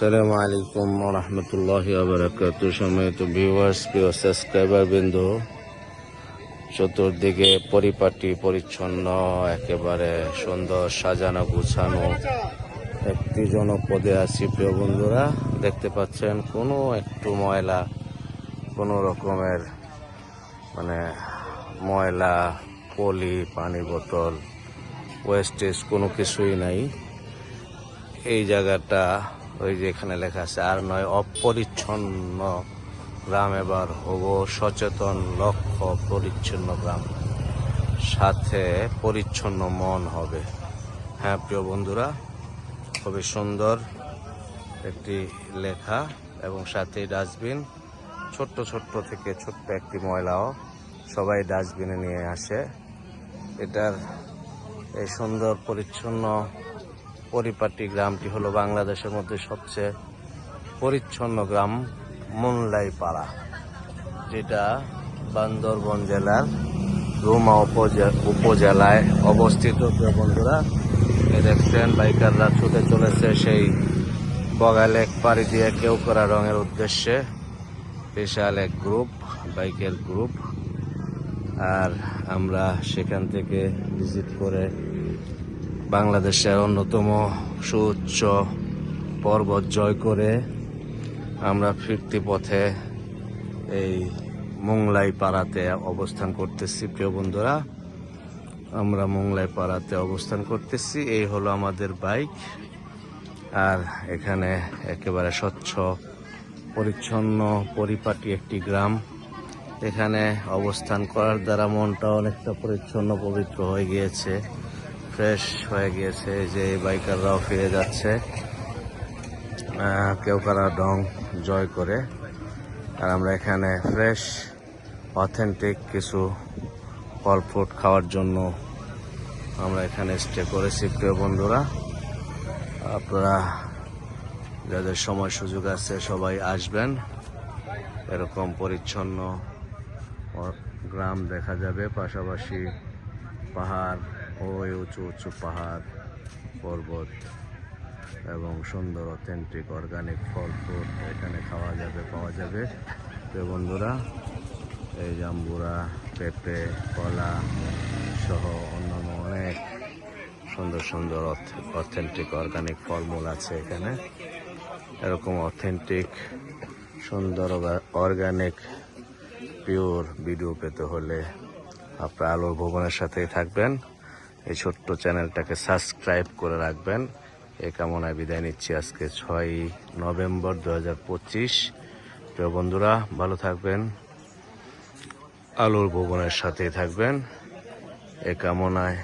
আসসালামু আলাইকুম ওয়া রাহমাতুল্লাহি ওয়া বারাকাতুহু। সম্মানিত ভিউয়ার্স, প্রিয় সাবস্ক্রাইবার বৃন্দ, চতুর্দিকে পরিপাটি পরিচ্ছন্ন, একেবারে সুন্দর সাজানো গুছানো একটি জনপদে আছি। প্রিয় বন্ধুরা, দেখতে পাচ্ছেন কোনো একটু ময়লা, কোনো রকমের ময়লা, পলি, পানি বোতল, ওয়েস্টেজ কোনো কিছুই নাই। এই জায়গাটা ওই যে এখানে লেখা আছে, আর নয় অপরিচ্ছন্ন গ্রাম, এবার হব সচেতন লক্ষ্য পরিচ্ছন্ন গ্রাম, সাথে পরিচ্ছন্ন মন হবে। হ্যাঁ প্রিয় বন্ধুরা, খুবই সুন্দর একটি লেখা এবং সাথে ডাস্টবিন, ছোট্ট ছোট্ট থেকে ছোট্ট একটি ময়লাও সবাই ডাস্টবিনে নিয়ে আসে। এটার এই সুন্দর পরিচ্ছন্ন পরিপাটি গ্রামটি হলো বাংলাদেশের মধ্যে সবচেয়ে পরিচ্ছন্ন গ্রাম মুনলাই পাড়া, যেটা বান্দরবান জেলার রুমা উপজেলায় অবস্থিত। বন্ধুরা, দেখছেন বাইকাররা ছুটে চলেছে সেই বগালেক পাড়ি দিয়ে কেওকরা রঙের উদ্দেশ্যে। বিশাল এক গ্রুপ, বাইকের গ্রুপ, আর আমরা সেখান থেকে ভিজিট করে বাংলাদেশের অন্যতম সুউচ্চ পর্বত জয় করে আমরা ফিরতি পথে এই মুংলাই পাড়াতে অবস্থান করতেছি। প্রিয় বন্ধুরা, আমরা মুংলাই পাড়াতে অবস্থান করতেছি। এই হলো আমাদের বাইক, আর এখানে একেবারে স্বচ্ছ পরিচ্ছন্ন পরিপাটি একটি গ্রাম। এখানে অবস্থান করার দ্বারা মনটা অনেকটা পরিচ্ছন্ন পবিত্র হয়ে গিয়েছে, ফ্রেশ হয়ে গিয়েছে। যে বাইকাররাও ফিরে যাচ্ছে কেওকরা ডং জয় করে, আর আমরা এখানে ফ্রেশ অথেন্টিক কিছু ফল ফ্রুট খাওয়ার জন্য আমরা এখানে স্টে করেছি। প্রিয় বন্ধুরা, আপনারা যাদের সময় সুযোগ আছে সবাই আসবেন। এরকম পরিচ্ছন্ন গ্রাম দেখা যাবে, পাশাপাশি পাহাড়, ওই উঁচু উঁচু পাহাড়, পর্বত এবং সুন্দর অথেন্টিক অর্গানিক ফল ফ্রুট এখানে পাওয়া যাবে। তো বন্ধুরা, এই জাম্বুরা, পেঁপে, কলা সহ অন্যান্য অনেক সুন্দর সুন্দর অথেন্টিক অর্গানিক ফলমূল আছে এখানে। এরকম অথেন্টিক সুন্দর অর্গানিক পিওর ভিডিও পেতে হলে আপনার আলোর ভুবনের সাথেই থাকবেন। এই ছোট্ট চ্যানেলটাকে সাবস্ক্রাইব করে রাখবেন। এই কামনায় বিদায় নিচ্ছি আজকে 6 নভেম্বর 2025। প্রিয় বন্ধুরা, ভালো থাকবেন, আলোর ভুবনের সাথেই থাকবেন। এই কামনায়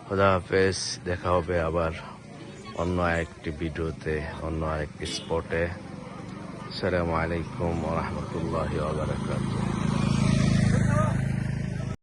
খোদা হাফেজ। দেখা হবে আবার অন্য একটি ভিডিওতে, অন্য আরেকটি স্পটে। আসসালামু আলাইকুম ওয়া রাহমাতুল্লাহি ওয়া বারাকাতুহু।